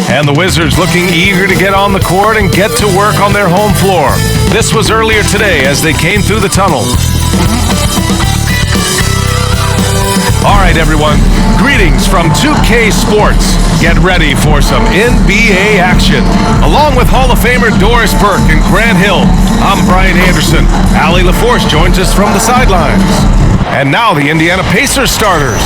And the Wizards looking eager to get on the court and get to work on their home floor. This was earlier today as they came through the tunnel. All right, everyone. Greetings from 2K Sports. Get ready for some NBA action. Along with Hall of Famer Doris Burke and Grant Hill, I'm Brian Anderson. Allie LaForce joins us from the sidelines. And now the Indiana Pacers starters.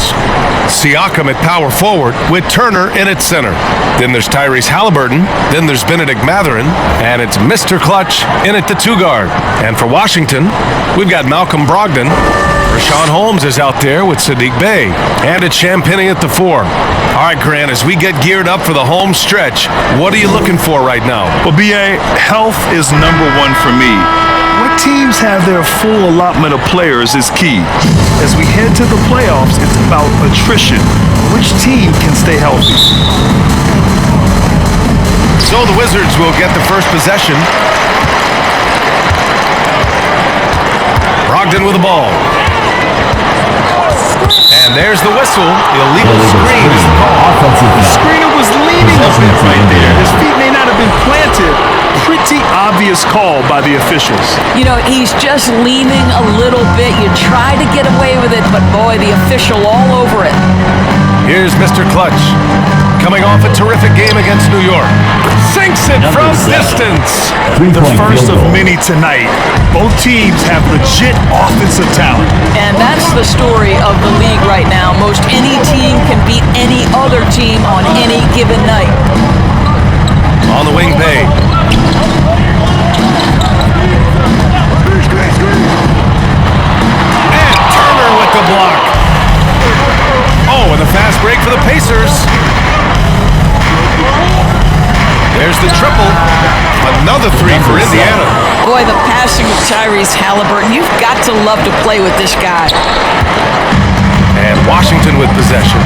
Siakam at power forward with Turner in at center. Then there's Tyrese Halliburton. Then there's Benedict Mathurin. And it's Mr. Clutch in at the two guard. And for Washington, we've got Malcolm Brogdon. Rashawn Holmes is out there with Sadiq Bey. And it's Champagnie at the four. All right, Grant, as we get geared up for the home stretch, what are you looking for right now? Well, BA, health is number one for me. What teams have their full allotment of players is key. As we head to the playoffs, it's about attrition. Which team can stay healthy? So the Wizards will get the first possession. Brogdon with the ball. And there's the whistle. Illegal screen is the call. The screener was leaning a bit right there. His feet may not have been planted. Pretty obvious call by the officials. You know, he's just leaning a little bit. You try to get away with it, but boy, the official all over it. Here's Mr. Clutch. Coming off a terrific game against New York. Sinks it from distance. The first of many tonight. Both teams have legit offensive talent. And that's the story of the league right now. Most any team can beat any other team on any given night. On the wing, Bey. And Turner with the block. Oh, and the fast break for the Pacers. There's the triple. Another three for Indiana. Boy, the passing of Tyrese Halliburton. You've got to love to play with this guy. And Washington with possession.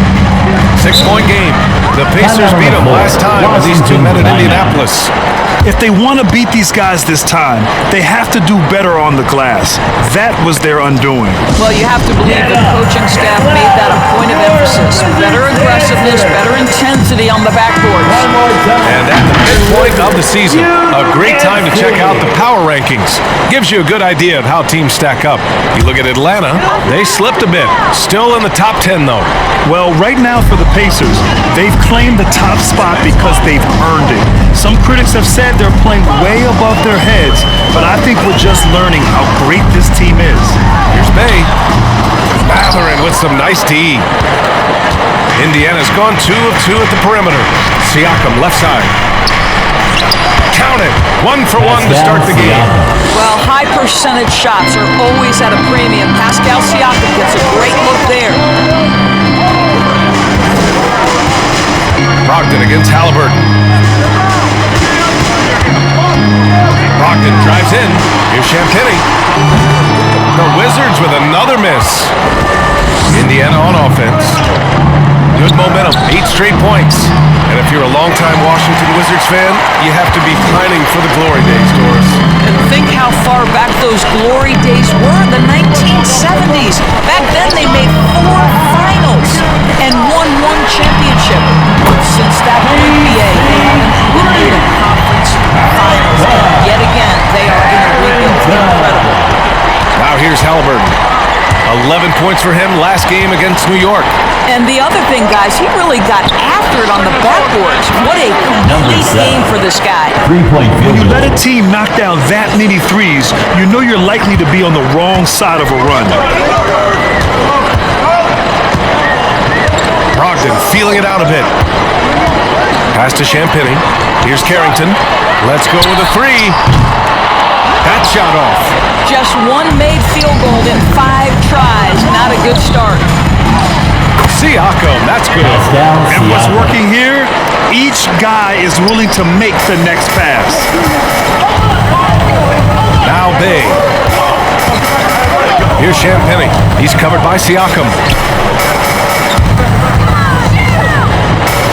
6-point game. The Pacers beat them last time when these two met at Indianapolis. If they want to beat these guys this time, they have to do better on the glass. That was their undoing. Well, you have to believe the coaching staff made that a point of emphasis. Better aggressiveness, better intensity on the backboards. And at the midpoint of the season, a great time to check out the power rankings. Gives you a good idea of how teams stack up. You look at Atlanta, they slipped a bit. Still in the top 10, though. Well, right now for the Pacers, they've claimed the top spot because they've earned it. Some critics have said they're playing way above their heads, but I think we're just learning how great this team is. Here's Bey. Mathurin with some nice D. Indiana's gone 2 of 2 at the perimeter. Siakam left side. Count it. 1 for 1 to start the game. Well, high percentage shots are always at a premium. Pascal Siakam gets a great look there. Brogdon against Halliburton. Brogdon drives in. Here's Champagnie. The Wizards with another miss. Indiana on offense. Good momentum. 8 straight points. And if you're a longtime Washington Wizards fan, you have to be pining for the glory days, Doris. And think how far back those glory days were, the 1970s. Back then they made 4 finals and won 1 championship. Since that NBA, they haven't even made a conference finals. And yet again, they are in a rebuild. Incredible. Now here's Halliburton. 11 points for him last game against New York. And the other thing, guys, he really got after it on the backboards. What a complete game for this guy. When you let a team knock down that many threes, you know you're likely to be on the wrong side of a run. Brogdon feeling it out a bit. Pass to Champagnie. Here's Carrington. Let's go with a 3. That shot off. Just 1 made field goal in 5 tries. Not a good start. Siakam, that's good. And what's working here? Each guy is willing to make the next pass. Now Bey. Here's Champagnie. He's covered by Siakam.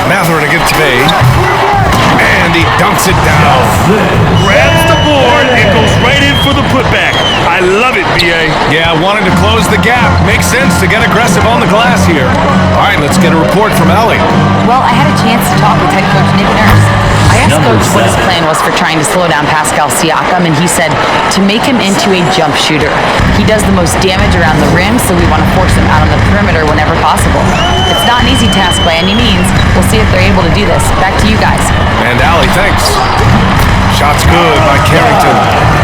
Mathurin against Bey. And he dunks it down. Grabs the board and goes right in for the putback. I love it, B.A. Yeah, wanting to close the gap. Makes sense to get aggressive on the glass here. All right, let's get a report from Allie. Well, I had a chance to talk with head coach Nick Nurse. I asked Coach what his plan was for trying to slow down Pascal Siakam, and he said to make him into a jump shooter. He does the most damage around the rim, so we want to force him out on the perimeter whenever possible. It's not an easy task by any means. We'll see if they're able to do this. Back to you guys. And Allie, thanks. Shot's good by Carrington.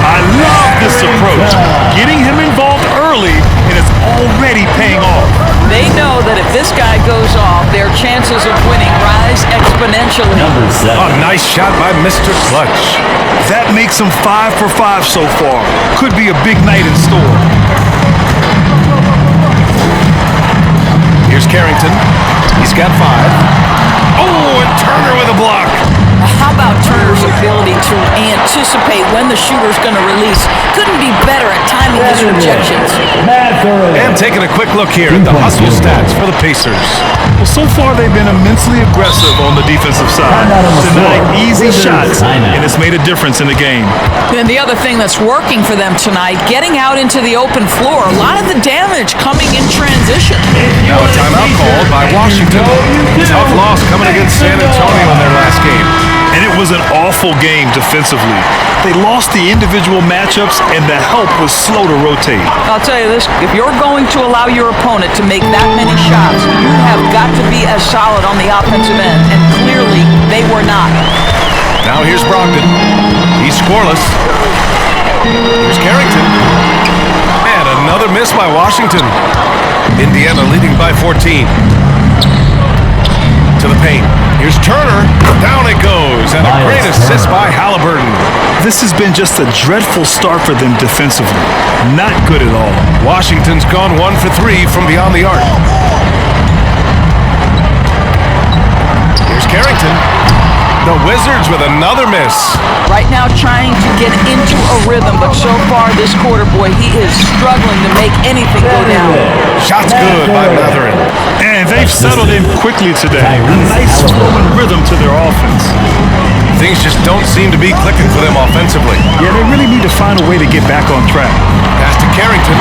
I love this approach. Getting him involved early, and it's already paying off. They know that if this guy goes off, their chances of winning rise exponentially. Oh, nice shot by Mr. Clutch. That makes him 5 for 5 so far. Could be a big night in store. Here's Carrington. He's got 5. Oh, and Turner with a block. How about Turner's ability to anticipate when the shooter's going to release? Couldn't be better at timing his rejections. And taking a quick look here at the hustle stats for the Pacers. Well, so far they've been immensely aggressive on the defensive side. Tonight, easy shots, and it's made a difference in the game. And the other thing that's working for them tonight, getting out into the open floor. A lot of the damage coming in transition. Now a timeout called by Washington. Tough loss coming against San Antonio in their last game. And it was an awful game defensively. They lost the individual matchups, and the help was slow to rotate. I'll tell you this, if you're going to allow your opponent to make that many shots, you have got to be as solid on the offensive end, and clearly they were not. Now here's Brogdon. He's scoreless. Here's Carrington. And another miss by Washington. Indiana leading by 14. To the paint. Here's Turner. Down it goes. And a great assist by Halliburton. This has been just a dreadful start for them defensively. Not good at all. Washington's gone 1 for 3 from beyond the arc. Here's Carrington. The Wizards with another miss. Right now trying to get into a rhythm, but so far this quarter, boy, he is struggling to make anything go down. Shot's good by Matherin. And they've settled in quickly today. A nice flowing rhythm to their offense. Things just don't seem to be clicking for them offensively. Yeah, they really need to find a way to get back on track. Pass to Carrington.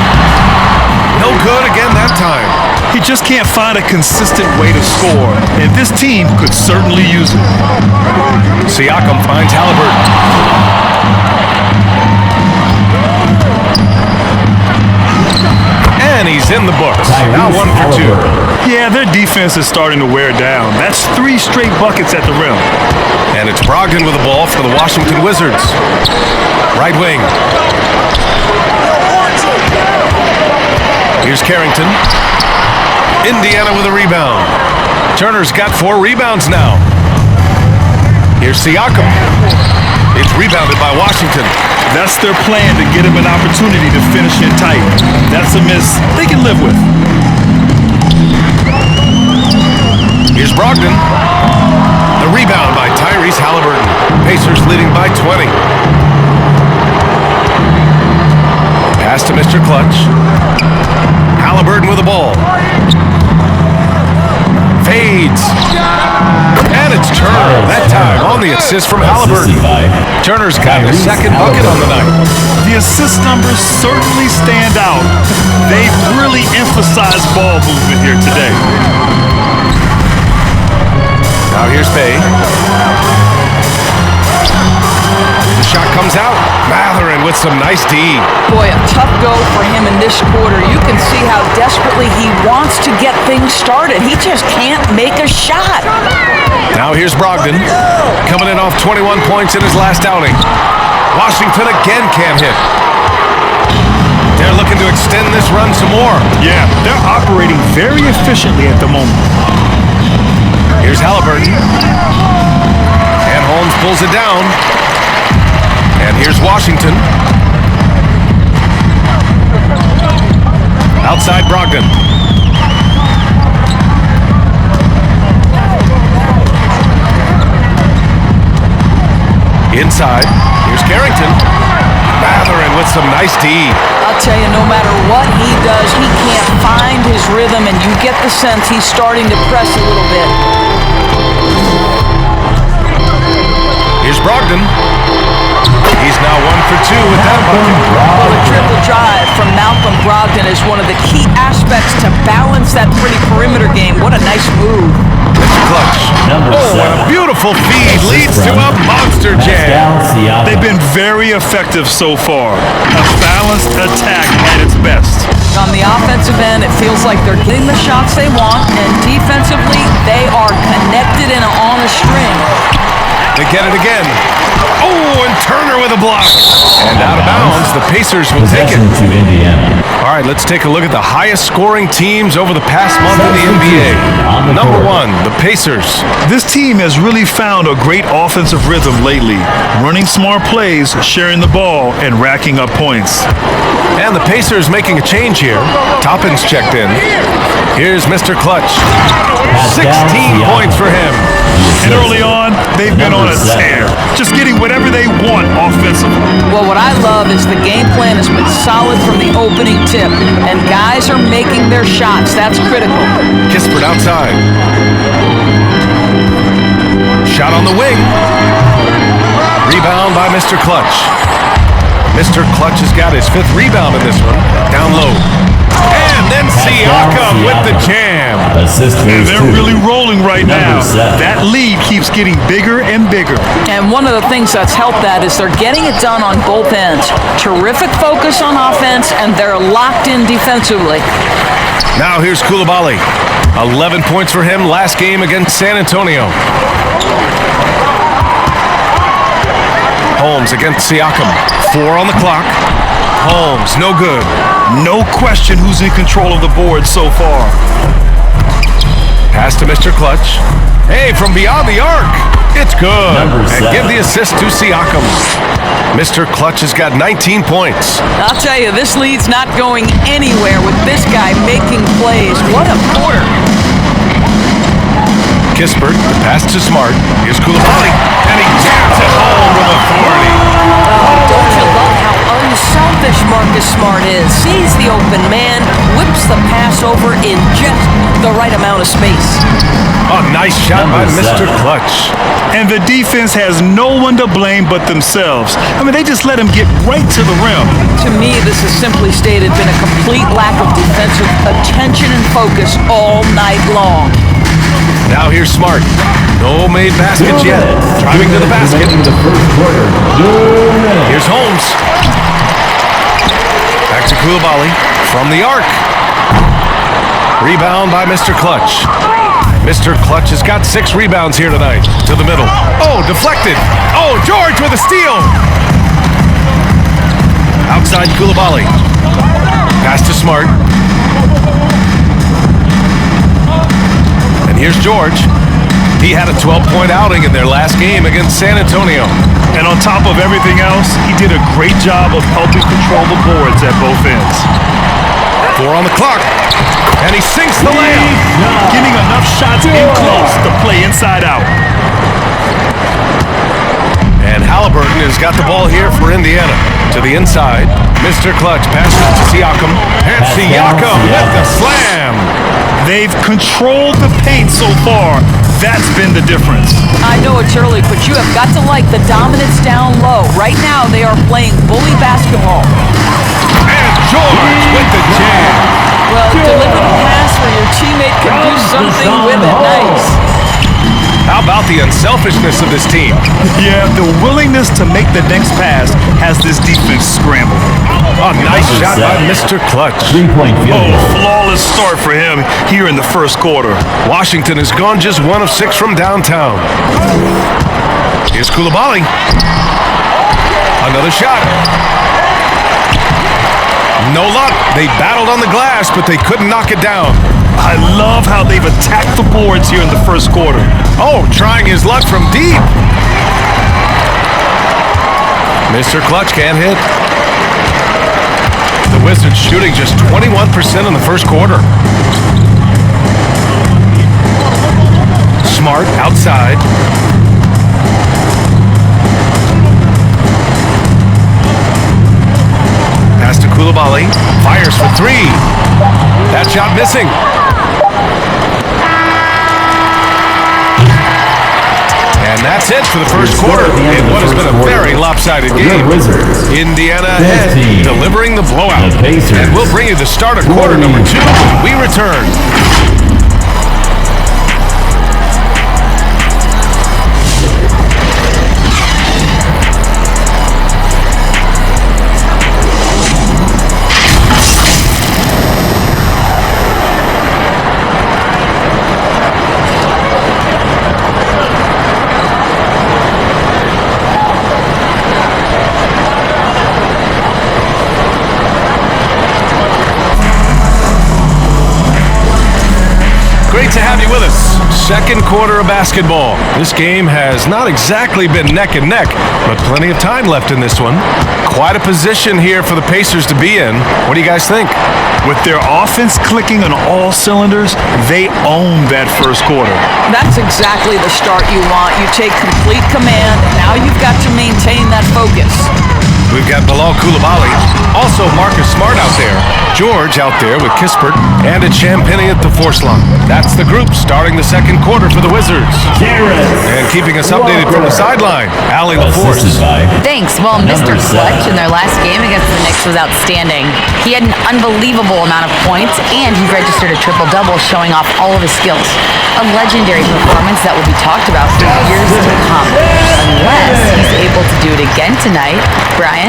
No good again that time. He just can't find a consistent way to score, and this team could certainly use it. Siakam finds Halliburton. And he's in the books. Now 1 for 2. Yeah, their defense is starting to wear down. That's 3 straight buckets at the rim. And it's Brogdon with the ball for the Washington Wizards. Right wing. Here's Carrington. Indiana with a rebound. Turner's got 4 rebounds now. Here's Siakam. It's rebounded by Washington. That's their plan, to get him an opportunity to finish in tight. That's a miss they can live with. Here's Brogdon. The rebound by Tyrese Halliburton. Pacers leading by 20. Pass to Mr. Clutch. Halliburton with the ball. Fades. And it's Turner, that time on the assist from Halliburton. Turner's got his second bucket on the night. The assist numbers certainly stand out. They've really emphasized ball movement here today. Now here's Bay. The shot comes out. Matherin with some nice D. Boy, a tough go for him in this quarter. You can see how desperately he wants to get things started. He just can't make a shot. Now here's Brogdon. Coming in off 21 points in his last outing. Washington again can't hit. They're looking to extend this run some more. Yeah, they're operating very efficiently at the moment. Here's Halliburton. And Holmes pulls it down. And here's Washington. Outside Brogdon. Inside. Here's Carrington. Matherin with some nice D. I'll tell you, no matter what he does, he can't find his rhythm, and you get the sense he's starting to press a little bit. Here's Brogdon. He's now 1 for 2 with that bucket. Well, the triple drive from Malcolm Brogdon is one of the key aspects to balance that pretty perimeter game. What a nice move. Clutch. Oh, and a beautiful feed leads to a monster jam. They've been very effective so far. A balanced attack at its best. On the offensive end, it feels like they're getting the shots they want, and defensively, they are connected and on a string. They get it again. Oh, and Turner with a block. And out of bounds, the Pacers will take it. To Indiana. All right, let's take a look at the highest scoring teams over the past month in the NBA. Number 1, the Pacers. This team has really found a great offensive rhythm lately, running smart plays, sharing the ball, and racking up points. And the Pacers making a change here. Toppin's checked in. Here's Mr. Clutch. 16 points for him. And early on, they've been on a tear, just getting whatever they want offensively. Well, what I love is the game plan has been solid from the opening tip, and guys are making their shots. That's critical. Kispert outside. Shot on the wing. Rebound by Mr. Clutch. Mr. Clutch has got his 5th rebound in this one. Down low. And then Siakam with the jam. And they're really rolling right now. That lead keeps getting bigger and bigger. And one of the things that's helped that is they're getting it done on both ends. Terrific focus on offense, and they're locked in defensively. Now here's Coulibaly. 11 points for him last game against San Antonio. Holmes against Siakam. 4 on the clock. Holmes, no good. No question who's in control of the board so far. Pass to Mr. Clutch. Hey, from beyond the arc. It's good. And give the assist to Siakam. Mr. Clutch has got 19 points. I'll tell you, this lead's not going anywhere with this guy making plays. What a quarter. Kispert, the pass to Smart. Here's Coulibaly. And he jams it home with authority. Don't you love how unselfish Marcus Smart is? Sees the open man, whips the pass over in just the right amount of space. A nice shot by Mr. Clutch. And the defense has no one to blame but themselves. I mean, they just let him get right to the rim. To me, this has simply stated been a complete lack of defensive attention and focus all night long. Now here's Smart. No made baskets yet. Driving to the basket. Here's Holmes. Back to Coulibaly from the arc. Rebound by Mr. Clutch. Mr. Clutch has got 6 rebounds here tonight. To the middle. Oh, deflected. Oh, George with a steal. Outside Coulibaly. Pass to Smart. And here's George. He had a 12-point outing in their last game against San Antonio. And on top of everything else, he did a great job of helping control the boards at both ends. 4 on the clock. And he sinks the layup. Getting enough shots in close to play inside out. And Halliburton has got the ball here for Indiana. To the inside. Mr. Clutch passes to Siakam. And Siakam with the slam. They've controlled the paint so far. That's been the difference. I know it's early, but you have got to like the dominance down low. Right now, they are playing bully basketball. And George with the jam. Well, deliver the pass where your teammate can do something with it. Nice. How about the unselfishness of this team? Yeah, the willingness to make the next pass has this defense scrambled. A nice shot by Mr. Clutch. 3-point field goal. Flawless start for him here in the first quarter. Washington has gone just 1 of 6 from downtown. Here's Coulibaly. Another shot. No luck. They battled on the glass, but they couldn't knock it down. I love how they've attacked the boards here in the first quarter. Oh, trying his luck from deep. Mr. Clutch can't hit. The Wizards shooting just 21% in the first quarter. Smart outside. Pass to Coulibaly. Fires for 3. That shot missing. And that's that's it for the first quarter in what has been a very lopsided game. Indiana ahead, delivering the blowout. And we'll bring you the start of quarter number 2 when we return. Great to have you with us. Second quarter of basketball. This game has not exactly been neck and neck, but plenty of time left in this one. Quite a position here for the Pacers to be in. What do you guys think? With their offense clicking on all cylinders, they own that first quarter. That's exactly the start you want. You take complete command. Now you've got to maintain that focus. We've got Bilal Coulibaly, also Marcus Smart out there, George out there with Kispert, and it's Champagnie at the force line. That's the group starting the second quarter for the Wizards. And keeping us updated from the sideline, Allie LaForce. Thanks. Well, Mr. Clutch in their last game against the Knicks was outstanding. He had an unbelievable amount of points, and he registered a triple-double showing off all of his skills. A legendary performance that will be talked about for years to come. Unless he's able to do it again tonight. Brian?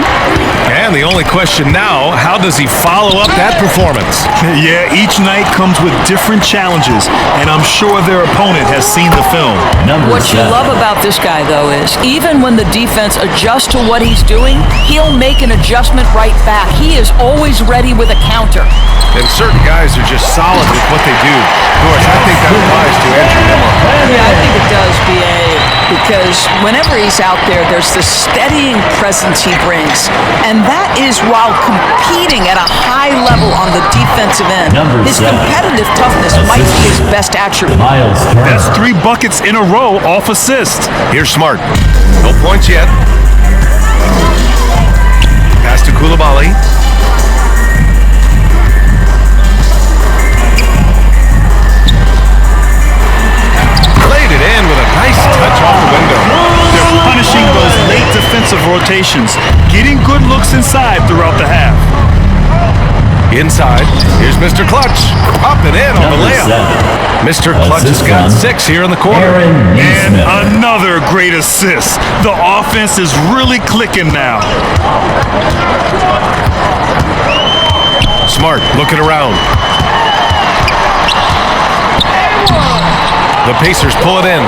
And the only question now, how does he follow up that performance? Yeah, each night comes with different challenges, and I'm sure their opponent has seen the film. What you love about this guy, though, is even when the defense adjusts to what he's doing, he'll make an adjustment right back. He is always ready with a counter. And certain guys are just solid with what they do. Doris, I think that applies to Andrew Miller. Yeah, I think it does, B.A., because whenever he's out there, there's this steadying presence he brings. And that is while competing at a high level on the defensive end. His competitive toughness might be his best attribute. That's 3 buckets in a row off assist. Here's Smart. No points yet. Pass to Coulibaly. Laid it in with a nice touch off the window. They're punishing those late defensive rotations, getting good looks inside throughout the half. Inside, here's Mr. Clutch. Up and in on the layup. Mr. Clutch has got 6 here in the quarter. And another great assist. The offense is really clicking now. Smart looking around. The Pacers pull it in.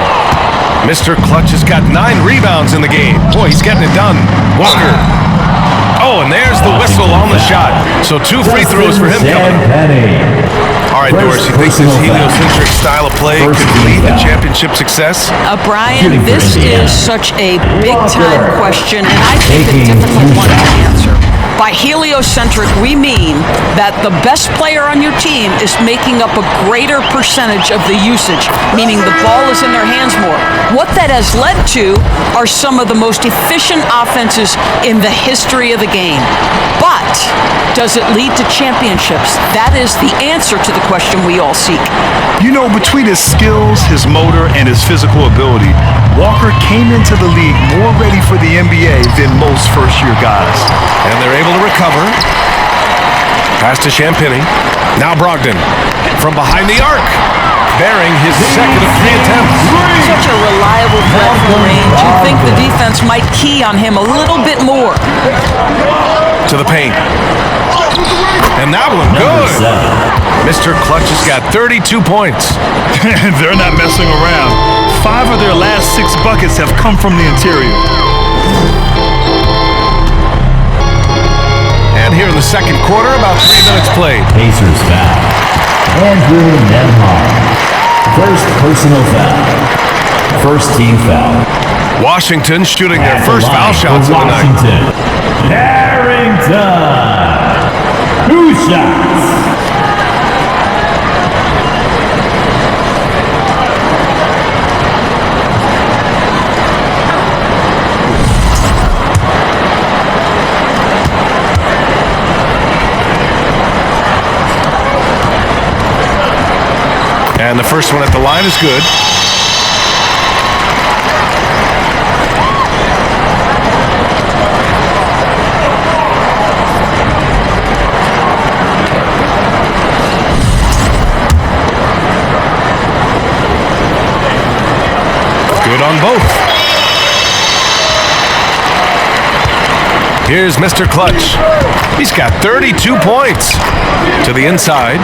Mr. Clutch has got 9 rebounds in the game. Boy, he's getting it done. Walker. Oh, and there's the whistle on the shot. So 2 free throws for him coming. All right, Doris, you think this heliocentric style of play could lead to championship success? Brian, this is such a big-time question, and I think a difficult one to answer. By heliocentric, we mean that the best player on your team is making up a greater percentage of the usage, meaning the ball is in their hands more. What that has led to are some of the most efficient offenses in the history of the game. But does it lead to championships? That is the answer to the question we all seek. You know, between his skills, his motor, and his physical ability, Walker came into the league more ready for the NBA than most first-year guys. And they're able to recover. Pass to Champagnie. Now Brogdon from behind the arc, bearing his second of 3 attempts. Such a reliable threat from range. You think the defense might key on him a little bit more. To the paint. And that one good. Mr. Clutch has got 32 points. They're not messing around. 5 of their last 6 buckets have come from the interior. And here in the second quarter, about 3 minutes played. Pacers foul. Andrew Nembhard. First personal foul. First team foul. Washington shooting their first foul shots of the night. Harrington. 2 shots. And the first one at the line is good. Good on both. Here's Mr. Clutch. He's got 32 points. To the inside.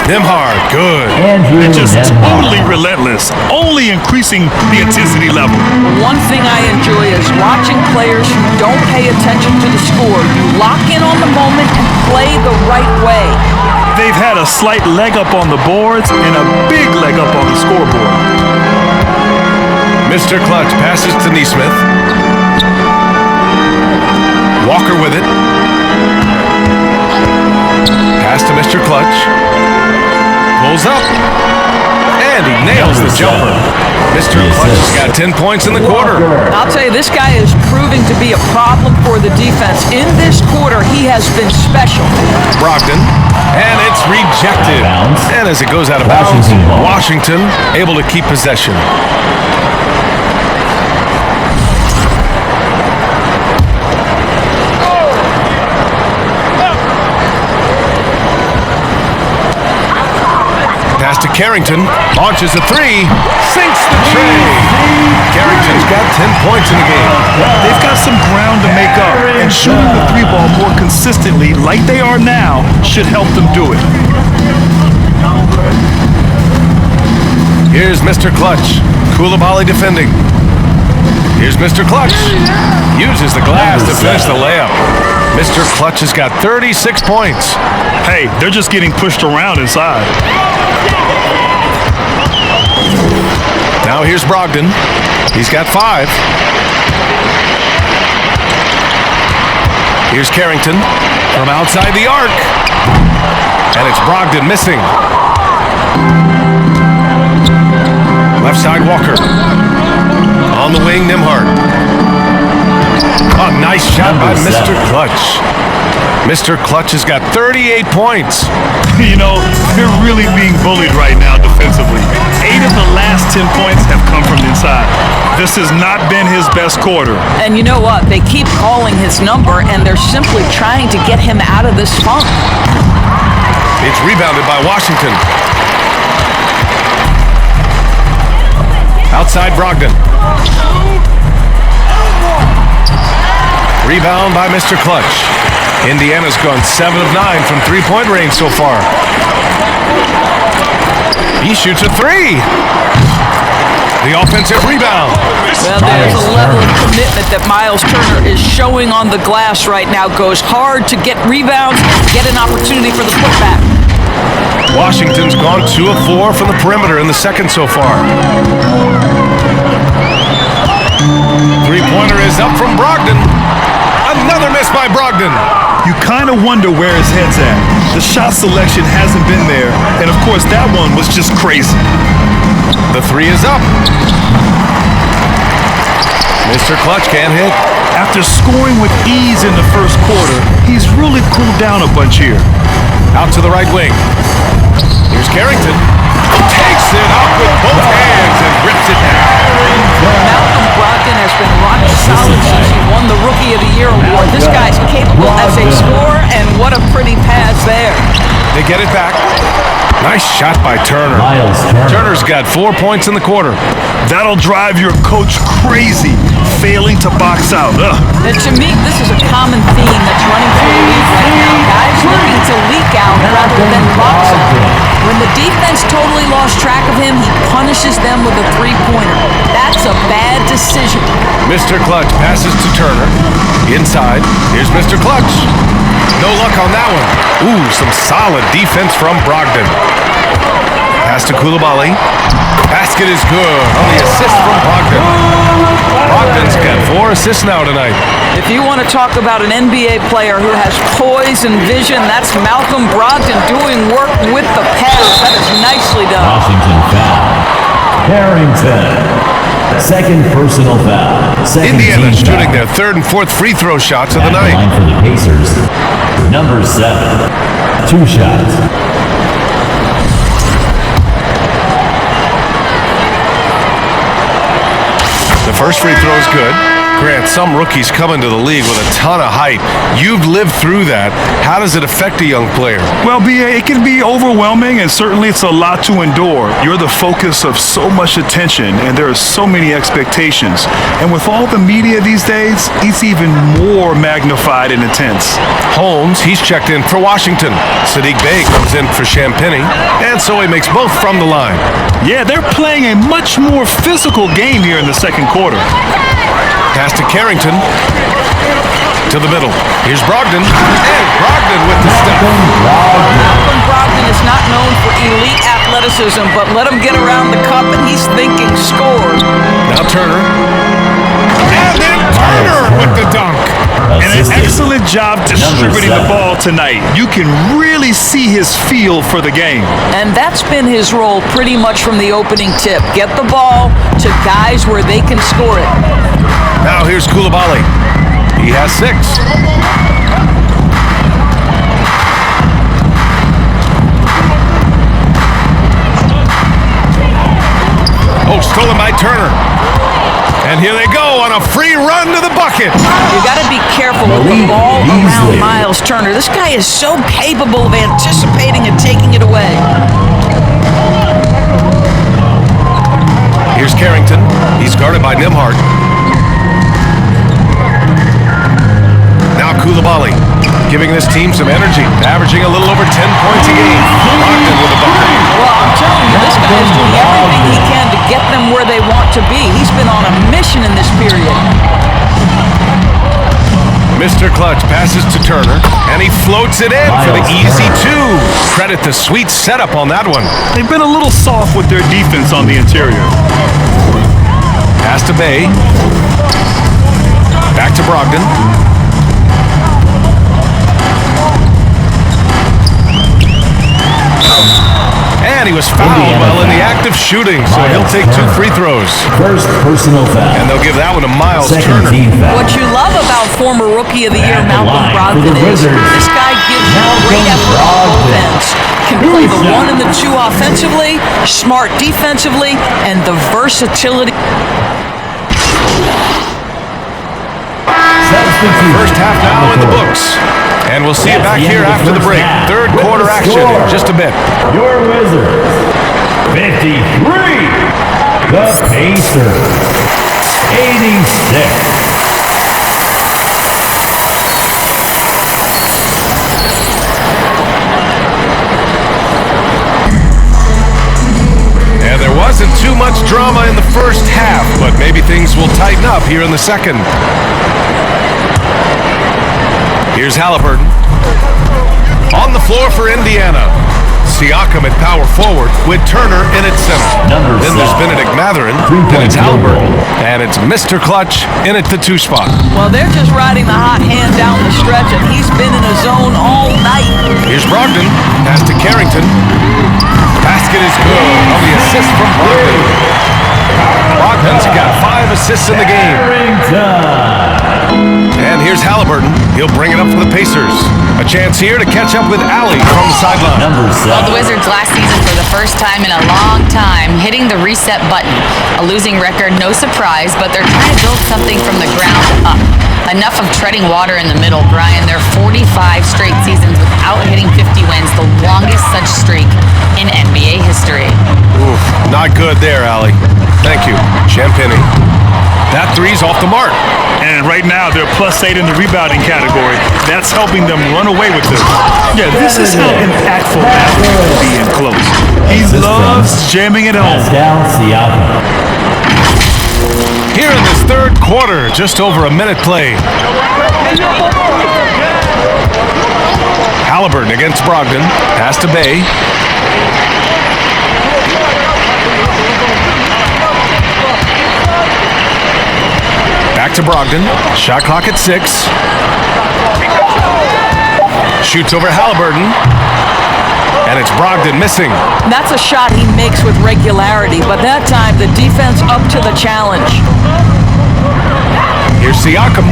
Nimhard, good. And just totally relentless, only increasing the intensity level. One thing I enjoy is watching players who don't pay attention to the score. You lock in on the moment and play the right way. They've had a slight leg up on the boards and a big leg up on the scoreboard. Mr. Clutch passes to Neesmith. Walker with it. Pass to Mr. Clutch. Pulls up. And he nails the jumper. Mr. Clutch has got 10 points in the quarter. I'll tell you, this guy is proving to be a problem for the defense. In this quarter, he has been special. Brogdon. And it's rejected. And as it goes out of bounds, Washington able to keep possession. Pass to Carrington, launches a three, sinks the tray. Carrington's got 10 points in the game. They've got some ground to make up, and shooting the three ball more consistently, like they are now, should help them do it. Here's Mr. Clutch, Koulibaly defending. Here's Mr. Clutch, uses the glass to finish the layup. Mr. Clutch has got 36 points. Hey, they're just getting pushed around inside. Now here's Brogdon. He's got 5. Here's Carrington from outside the arc. And it's Brogdon missing. Left side Walker. On the wing, Nimhard. Oh, nice shot by Mr. Clutch. Mr. Clutch has got 38 points. You know, they're really being bullied right now defensively. 8 of the last 10 points have come from inside. This has not been his best quarter. And you know what? They keep calling his number, and they're simply trying to get him out of this funk. It's rebounded by Washington. Outside Brogdon. Rebound by Mr. Clutch. Indiana's gone 7 of 9 from three-point range so far. He shoots a 3. The offensive rebound. Well, there's a level of commitment that Miles Turner is showing on the glass right now. Goes hard to get rebounds, get an opportunity for the putback. Washington's gone 2 of 4 from the perimeter in the second so far. Three-pointer is up from Brogdon. Another miss by Brogdon. You kind of wonder where his head's at. The shot selection hasn't been there, and of course that one was just crazy. The 3 is up. Mr. Clutch can't hit. After scoring with ease in the first quarter, he's really cooled down a bunch here. Out to the right wing. Here's Carrington. Takes it up with both hands and rips it down. Malcolm Brogdon has been rock solid since he won the Rookie of the Year award. This guy's capable as a scorer, and what a pretty pass there. They get it back. Nice shot by Turner. Turner's got 4 points in the quarter. That'll drive your coach crazy, failing to box out. And to me, this is a common theme that's running through the league right now. Guys looking to leak out rather than box out. When the defense totally lost track of him, he punishes them with a three-pointer. That's a bad decision. Mr. Clutch passes to Turner. Inside, here's Mr. Clutch. No luck on that one. Ooh, some solid defense from Brogdon. Pass to Koulibaly. Basket is good on the assist from Brogdon. Brogdon's got 4 assists now tonight. If you want to talk about an NBA player who has poise and vision, that's Malcolm Brogdon doing work with the pass. That is nicely done. Washington foul. Carrington. Second personal foul. Indiana shooting their 3rd and 4th free throw shots of the night. Line for the Pacers. Number 7. 2 shots. The first free throw is good. Grant, some rookies come into the league with a ton of hype. You've lived through that. How does it affect a young player? Well, B.A., it can be overwhelming, and certainly it's a lot to endure. You're the focus of so much attention, and there are so many expectations. And with all the media these days, it's even more magnified and intense. Holmes, he's checked in for Washington. Sadiq Bey comes in for Champagny, and so he makes both from the line. Yeah, they're playing a much more physical game here in the second quarter. Pass to Carrington. To the middle. Here's Brogdon. And Brogdon with the step. Malcolm Brogdon is not known for elite athleticism, but let him get around the cup and he's thinking score. Now Turner. And then Turner with the dunk. And an excellent job distributing the ball tonight. You can really see his feel for the game. And that's been his role pretty much from the opening tip. Get the ball to guys where they can score it. Now here's Coulibaly. He has 6. Oh, stolen by Turner. And here they go on a free run to the bucket. You got to be careful with the ball around Miles Turner. This guy is so capable of anticipating and taking it away. Here's Carrington. He's guarded by Nembhard. Now Coulibaly, giving this team some energy, averaging a little over 10 points a game. Brogdon with the bucket. Well, I'm telling you, this guy is doing everything he can to get them where they want to be. He's been on a mission in this period. Mr. Clutch passes to Turner, and he floats it in for the easy 2. Credit the sweet setup on that one. They've been a little soft with their defense on the interior. Pass to Bey. Back to Brogdon. And he was fouled while in the act of shooting, so he'll take 2 free throws. First personal foul. And they'll give that one to Miles Second Turner. team foul. What you love about former Rookie of the Year Malcolm Brogdon is this guy gives you great effort on offense. Can play the 1 and the 2 offensively, smart defensively, and the versatility. First half now in the books. And we'll see it back here after the break. Third quarter action in just a bit. Your Wizards, 53. The Pacers, 86. And there wasn't too much drama in the first half, but maybe things will tighten up here in the second. Here's Halliburton. On the floor for Indiana. Siakam at power forward with Turner in at center. Then there's Benedict Mathurin. Then it's Halliburton. And it's Mr. Clutch in at the 2 spot. Well, they're just riding the hot hand down the stretch, and he's been in a zone all night. Here's Brogdon. Pass to Carrington. Basket is good on the assist from Brogdon. Brogdon's got 5 assists in the game. And here's Halliburton. He'll bring it up for the Pacers. A chance here to catch up with Allie from the sideline. Well, the Wizards last season for the first time in a long time hitting the reset button. A losing record, no surprise, but they're trying to build something from the ground up. Enough of treading water in the middle, Brian. They're 45 straight seasons without hitting 50 wins, the longest such streak in NBA history. Oof, not good there, Allie. Thank you, Champagny. That 3's off the mark. And right now, they're +8 in the rebounding category. That's helping them run away with this. Yeah, this is how impactful Matthew can be in close. He loves jamming it home. Pascal Siakam. Here in this third quarter, just over a minute played. Halliburton against Brogdon. Pass to Bey. Back to Brogdon. Shot clock at 6. Shoots over Halliburton. And it's Brogdon missing. That's a shot he makes with regularity, but that time the defense up to the challenge. Here's Siakam.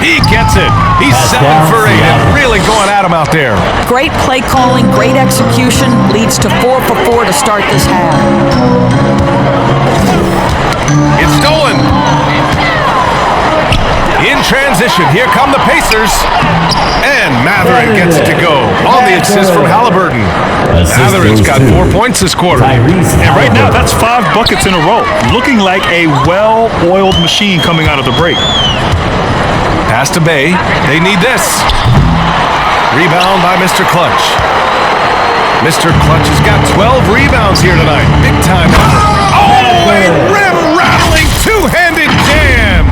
He gets it. He's 7 for 8 and really going at him out there. Great play calling, great execution, leads to 4 for 4 to start this half. It's stolen. action. Here come the Pacers. And Matherin gets it to go on the assist from Halliburton. Matherin's got 4 points this quarter. And right now, that's 5 buckets in a row. Looking like a well-oiled machine coming out of the break. Pass to Bay. They need this. Rebound by Mr. Clutch. Mr. Clutch has got 12 rebounds here tonight. Big time effort. Oh, a rim-rattling two-handed jam.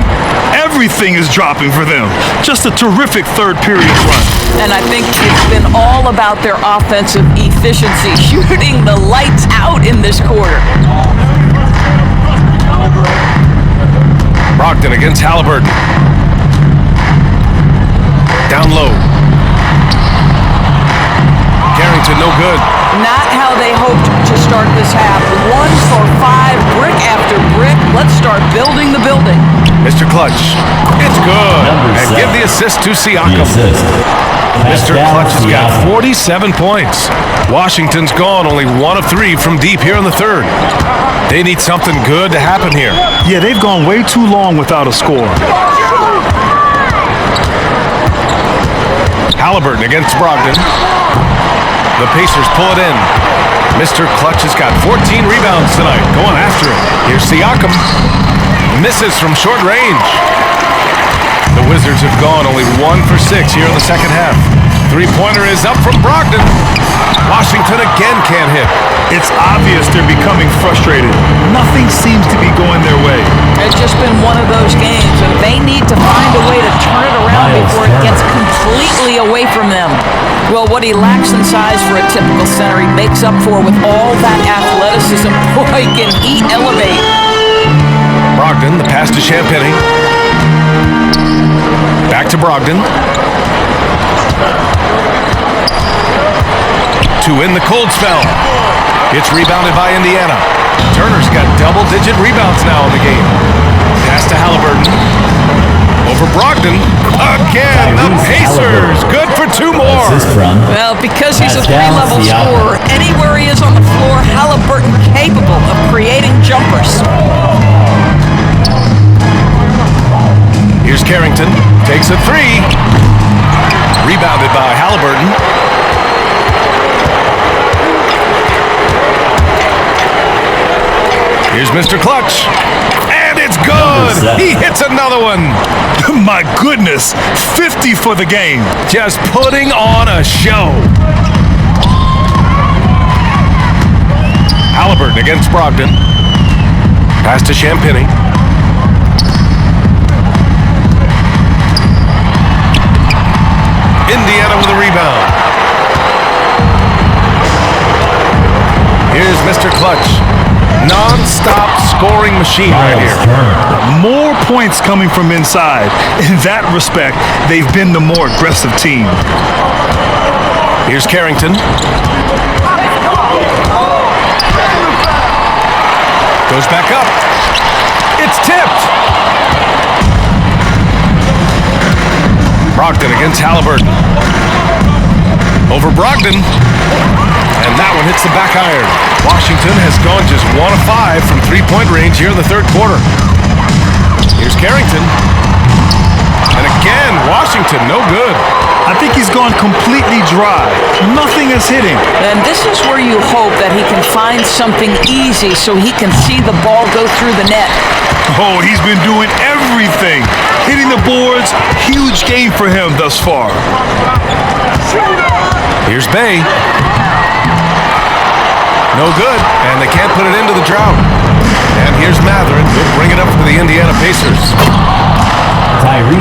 Everything is dropping for them. Just a terrific third-period run. And I think it's been all about their offensive efficiency, shooting the lights out in this quarter. Brogdon against Halliburton. Down low. Carrington, no good. Not how they hoped to start this half. 1 for 5, brick after brick. Let's start building the building. Mr. Clutch, it's good. And give the assist to Siakam. Mr. Clutch has got 47 points. Washington's gone only 1 of 3 from deep here in the third. They need something good to happen here. Yeah, they've gone way too long without a score. Halliburton against Brogdon. The Pacers pull it in. Mr. Clutch has got 14 rebounds tonight. Going after it. Here's Siakam. Misses from short range. The Wizards have gone only 1 for 6 here in the second half. Three-pointer is up from Brogdon. Washington again can't hit. It's obvious they're becoming frustrated. Nothing seems to be going their way. It's just been one of those games, and they need to find a way to turn it around before it gets completely away from them. Well, what he lacks in size for a typical center, he makes up for with all that athleticism. Boy, can he elevate. Brogdon, the pass to Champagny. Back to Brogdon. To win the cold spell. It's rebounded by Indiana. Turner's got double-digit rebounds now in the game. Pass to Halliburton. Over Brogdon. Again, the Pacers. Good for 2 more. Well, because he's a 3-level scorer, anywhere he is on the floor, Halliburton capable of creating jumpers. Here's Carrington. Takes a 3. Rebounded by Halliburton. Here's Mr. Clutch. And it's good. He hits another one. My goodness, 50 for the game. Just putting on a show. Halliburton against Brogdon. Pass to Champagny. Indiana with a rebound. Here's Mr. Clutch. Non-stop scoring machine right here. More points coming from inside. In that respect, they've been the more aggressive team. Here's Carrington. Goes back up. It's tipped. Brogdon against Halliburton. Over Brogdon. And that one hits the back iron. Washington has gone just 1 of 5 from 3-point range here in the third quarter. Here's Carrington. And again, Washington, no good. I think he's gone completely dry. Nothing is hitting. And this is where you hope that he can find something easy so he can see the ball go through the net. Oh, he's been doing everything. Hitting the boards, huge game for him thus far. Here's Bay. No good, and they can't put it into the drought. And here's Matherin. He'll bring it up for the Indiana Pacers.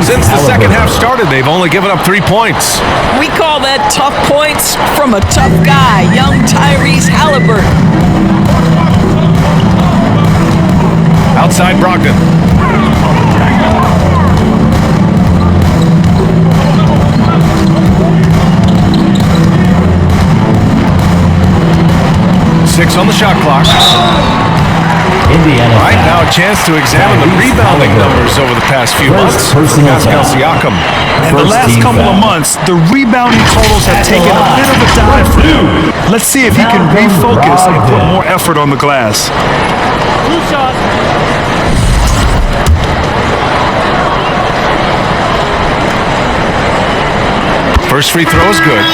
Since the second half started, they've only given up 3 points. We call that tough points from a tough guy, young Tyrese Halliburton. Outside Brogdon. Six on the shot clock. Indiana. Right now, a chance to examine the rebounding numbers over the past few months for Pascal Siakam. In the last couple of months, the rebounding totals have taken a bit of a dive for him. Let's see if he can refocus and put more effort on the glass. First free throw is good.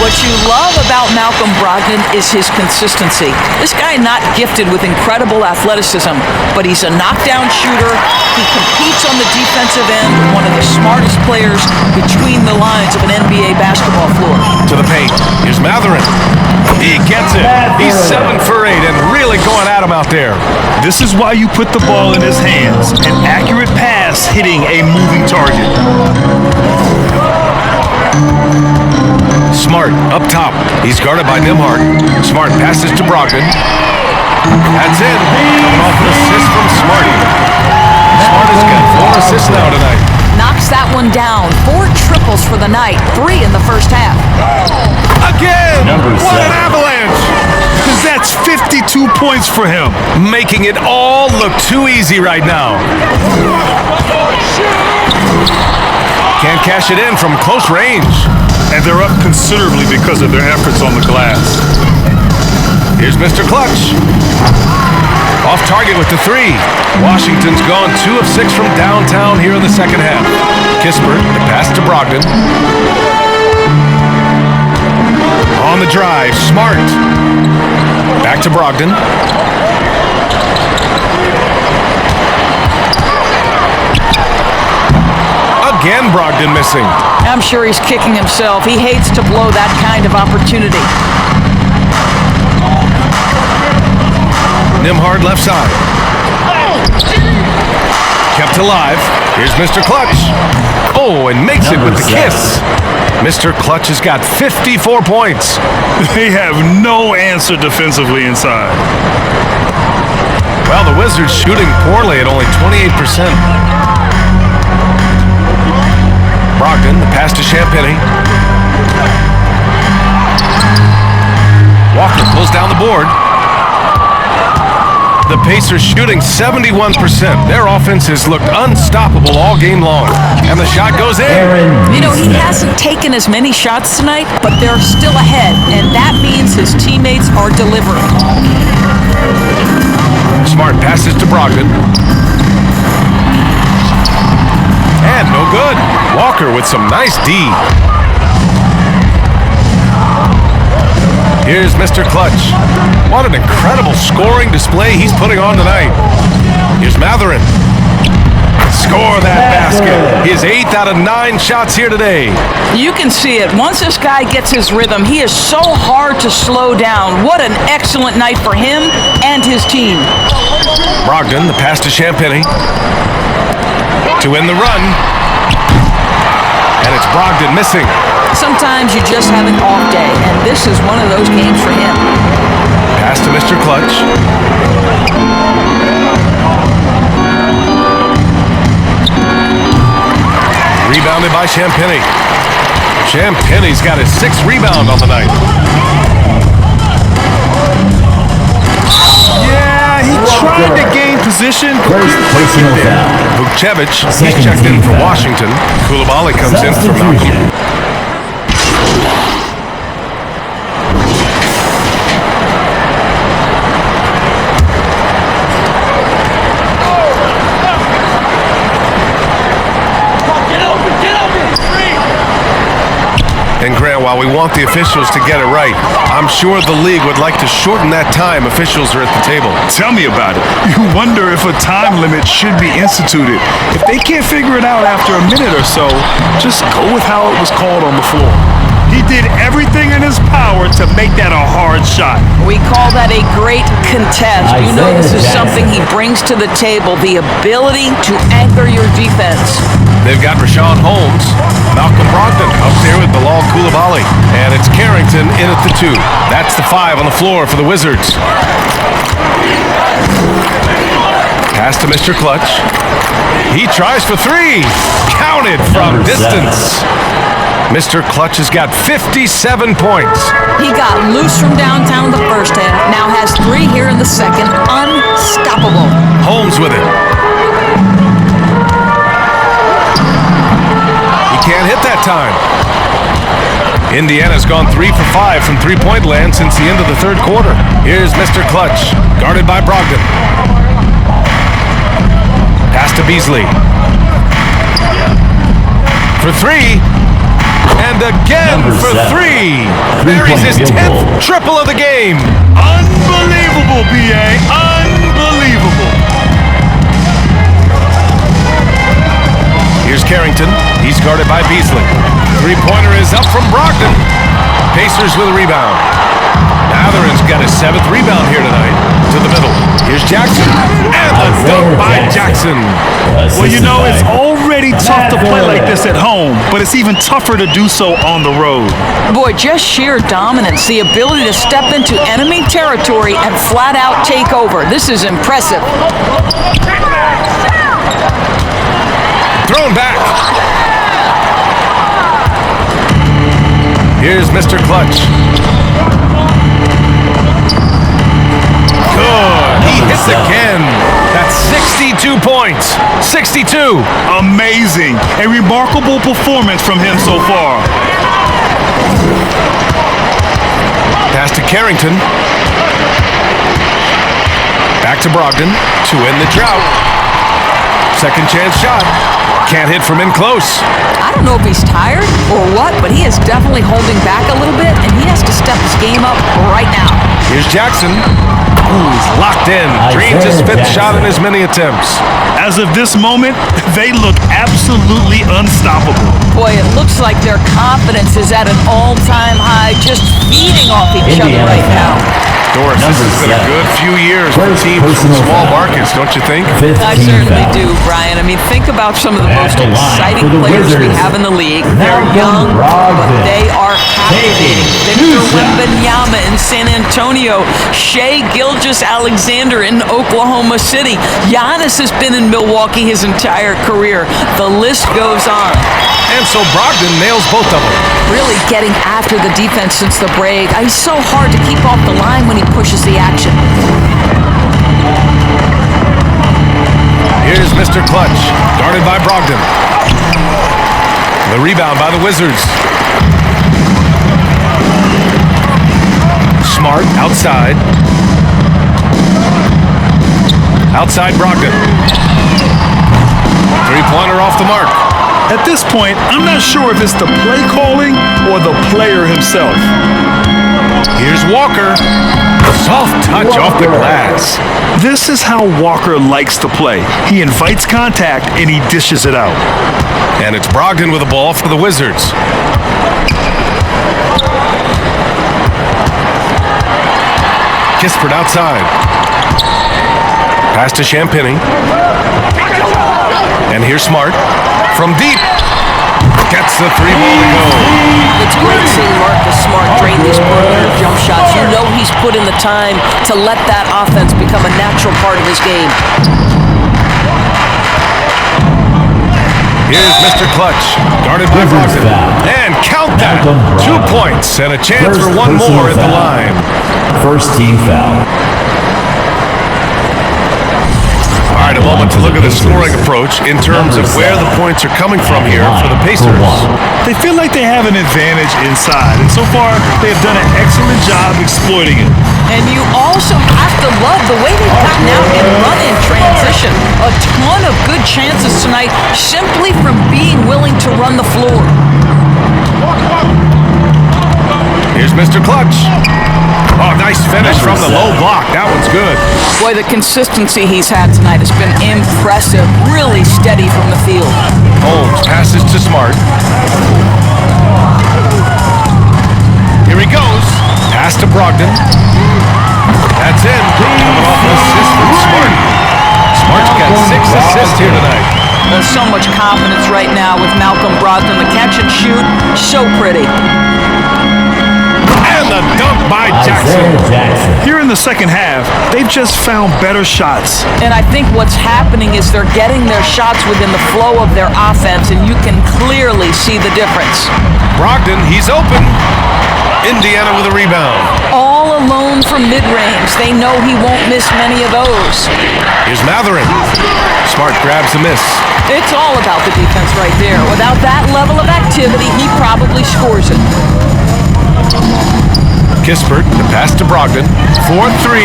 What you love about Malcolm Brogdon is his consistency. This guy not gifted with incredible athleticism, but he's a knockdown shooter. He competes on the defensive end, one of the smartest players between the lines of an NBA basketball floor. To the paint. Here's Matherin. He gets it. He's 7 for 8 and really going at him out there. This is why you put the ball in his hands. An accurate pass hitting a moving target. Smart up top. He's guarded by Nembhard. Smart passes to Brogdon. That's in. Coming off an assist from Smarty. Smart has got 4 assists now tonight. Knocks that one down. 4 triples for the night. 3 in the first half. Again! Number What an 7. avalanche! Because that's 52 points for him. Making it all look too easy right now. Can't cash it in from close range. And they're up considerably because of their efforts on the glass. Here's Mr. Clutch. Off target with the 3. Washington's gone 2 of 6 from downtown here in the second half. Kispert, the pass to Brogdon. On the drive, Smart. Back to Brogdon. Again, Brogdon missing. I'm sure he's kicking himself. He hates to blow that kind of opportunity. Nembhard left side. Kept alive. Here's Mr. Clutch. Oh, and makes it with the kiss. Mr. Clutch has got 54 points. They have no answer defensively inside. Well, the Wizards shooting poorly at only 28%. Brogdon, the pass to Champagny. Walker pulls down the board. The Pacers shooting 71%. Their offense has looked unstoppable all game long. And the shot goes in. You know, he hasn't taken as many shots tonight, but they're still ahead, and that means his teammates are delivering. Smart passes to Brogdon. And no good. Walker with some nice D. Here's Mr. Clutch. What an incredible scoring display he's putting on tonight. Here's Matherin. Score that basket. His 8th out of 9 shots here today. You can see it. Once this guy gets his rhythm, he is so hard to slow down. What an excellent night for him and his team. Brogdon, the pass to Champagny. To end the run. And it's Brogdon missing. Sometimes you just have an off day, and this is one of those games for him. Pass to Mr. Clutch. Rebounded by Champagny. Champagny's got his 6th rebound on the night. Yeah, he tried to gain position. First personal foul. Vukcevic, he's Second checked in team for foul. Washington. Koulibaly comes in for Malcolm. Substitution. And Grant, while we want the officials to get it right, I'm sure the league would like to shorten that time officials are at the table. Tell me about it. You wonder if a time limit should be instituted. If they can't figure it out after a minute or so, just go with how it was called on the floor. He did everything in his power to make that a hard shot. We call that a great contest. You know this is Isaiah something he brings to the table, the ability to anchor your defense. They've got Rashawn Holmes, Malcolm Brogdon up there with Bilal Koulibaly, and it's Carrington in at the 2. That's the 5 on the floor for the Wizards. Pass to Mr. Clutch. He tries for 3. Counted from Number 7. distance. Mr. Clutch has got 57 points. He got loose from downtown the first half, now has 3 here in the second. Unstoppable. Holmes with it. He can't hit that time. Indiana's gone 3 for 5 from three-point land since the end of the third quarter. Here's Mr. Clutch, guarded by Brogdon. Pass to Beasley. For 3. And again Number for 7. three. Buries his Field 10th goal. triple of the game. Unbelievable, B.A. Unbelievable. Here's Carrington. He's guarded by Beasley. Three-pointer is up from Brogdon. Pacers with a rebound. Matherin's got his 7th rebound here tonight. To the middle. Here's Jackson. And the dunk by Jackson. Well, you know, it's already tough to play like this at home, but it's even tougher to do so on the road. Boy, just sheer dominance, the ability to step into enemy territory and flat out take over. This is impressive. Thrown back. Here's Mr. Clutch. Good. He hits again. That's 62 points. 62. Amazing. A remarkable performance from him so far. Pass to Carrington. Back to Brogdon to end the drought. Second chance shot. Can't hit from in close. I don't know if he's tired or what, but he is definitely holding back a little bit, and he has to step his game up right now. Here's Jackson. Ooh, he's locked in. Dreams his 5th shot in as many attempts. As of this moment, they look absolutely unstoppable. Boy, it looks like their confidence is at an all-time high, just feeding off each other Indiana right now. Doris, this Number has been a 7. good few years for First teams from personal small foul. markets, don't you think? 5th I team certainly foul. do, Brian. I mean, think about some of the At most the line exciting for the players we Wizards, have in the league. They're Malcolm young, but Brogdon. they are captivating. Taking Victor 2 shots. Wembanyama in San Antonio, Shai Gilgeous-Alexander in Oklahoma City. Giannis has been in Milwaukee his entire career. The list goes on. And so Brogdon nails both of them. Really getting after the defense since the break. He's so hard to keep off the line when he pushes the action. Here's Mr. Clutch, guarded by Brogdon. The rebound by the Wizards. Smart outside. Outside Brogdon. Three-pointer off the mark. At this point, I'm not sure if it's the play calling or the player himself. Here's Walker. Soft touch off the glass. This is how Walker likes to play. He invites contact and he dishes it out. And it's Brogdon with the ball for the Wizards. Kispert outside. Pass to Champagny. And here's Smart. From deep. Gets the 3-ball to go. It's great seeing Marcus Smart drain these perimeter jump shots. You know he's put in the time to let that offense become a natural part of his game. Here's Mr. Clutch, guarded by Wizards Brogdon. foul. And count that. Malcolm 2 Brogdon. points and a chance First for one personal more at the foul. line. First team foul. All right, a moment to look at the scoring approach in terms of where the points are coming from here for the Pacers. They feel like they have an advantage inside, and so far they have done an excellent job exploiting it. And you also have to love the way they've gotten out and run in transition. A ton of good chances tonight simply from being willing to run the floor. Here's Mr. Clutch. Oh, nice finish from the low block. That one's good. Boy, the consistency he's had tonight has been impressive. Really steady from the field. Holmes passes to Smart. Here he goes. Pass to Brogdon. That's in. Coming off an assist from Smart. Smart's got 6 assists here tonight. There's so much confidence right now with Malcolm Brogdon. The catch and shoot, so pretty. And the dunk by Jackson. Isaiah Jackson. Here in the second half, they've just found better shots. And I think what's happening is they're getting their shots within the flow of their offense, and you can clearly see the difference. Brogdon, he's open. Indiana with a rebound. All alone from mid-range. They know he won't miss many of those. Here's Matherin. Smart grabs the miss. It's all about the defense right there. Without that level of activity, he probably scores it. Kispert, the pass to Brogdon. 4-3.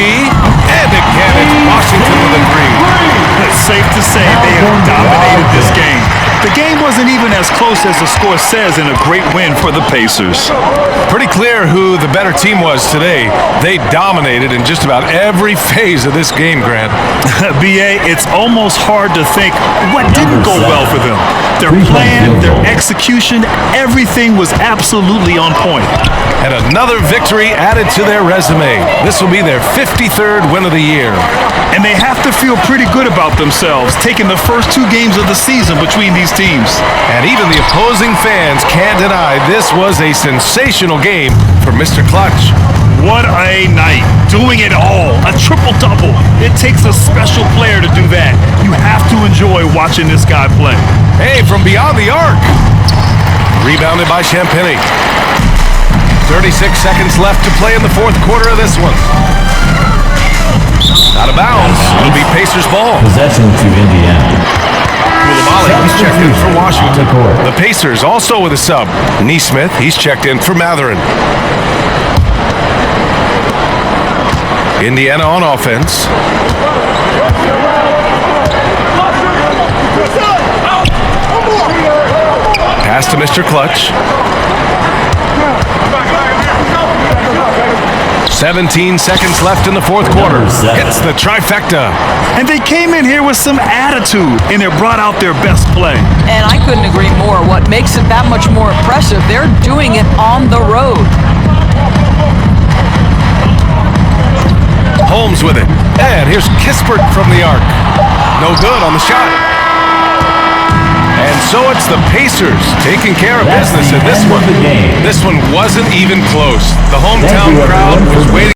And again, it's Washington with a 3. It's safe to say they have dominated this game. The game wasn't even as close as the score says in a great win for the Pacers. Pretty clear who the better team was today. They dominated in just about every phase of this game, Grant. B.A., it's almost hard to think what didn't go well for them. Their plan, their execution, everything was absolutely on point. And another victory added to their resume. This will be their 53rd win of the year. And they have to feel pretty good about themselves, taking the first 2 games of the season between these teams. And even the opposing fans can't deny this was a sensational game for Mr. Clutch. What a night. Doing it all. A triple-double. It takes a special player to do that. You have to enjoy watching this guy play. Hey, from beyond the arc. Rebounded by Champagny. 36 seconds left to play in the 4th quarter of this one. Out of bounds. It'll be Pacers ball. Possession to Indiana. Koulibaly, he's checked in for Washington. The Pacers also with a sub. Neesmith, he's checked in for Matherin. Indiana on offense. Pass to Mr. Clutch. 17 seconds left in the 4th quarter. Hits the trifecta. And they came in here with some attitude, and they brought out their best play. And I couldn't agree more. What makes it that much more impressive, they're doing it on the road. Holmes with it. And here's Kispert from the arc. No good on the shot. And so it's the Pacers taking care of business in this one. This one wasn't even close. The hometown crowd was waiting.